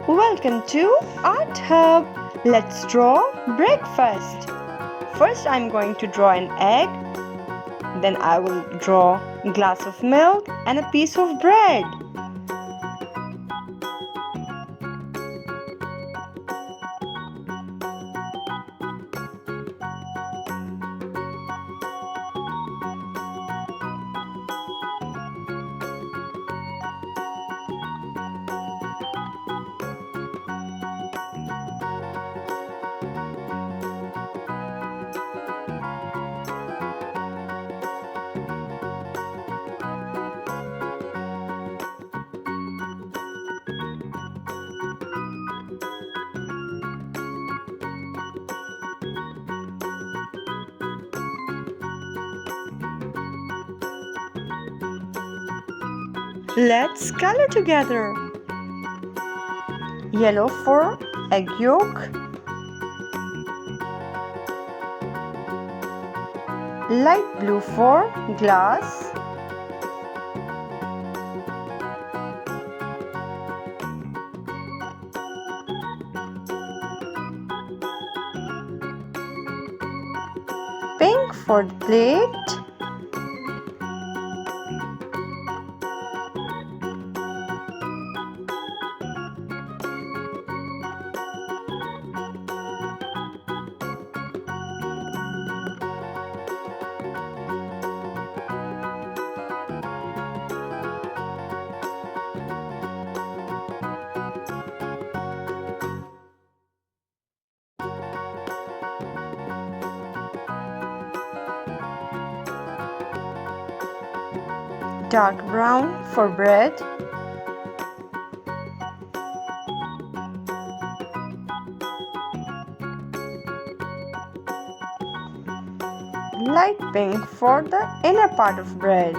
Welcome to Art Hub. Let's draw breakfast. First I'm going to draw an egg. Then I will draw a glass of milk and a piece of bread. Let's color together. Yellow for egg yolk, light blue for glass, pink for the plate, dark brown for bread, light pink for the inner part of bread.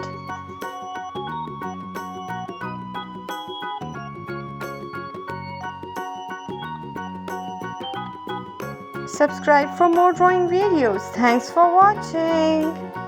Subscribe for more drawing videos. Thanks for watching.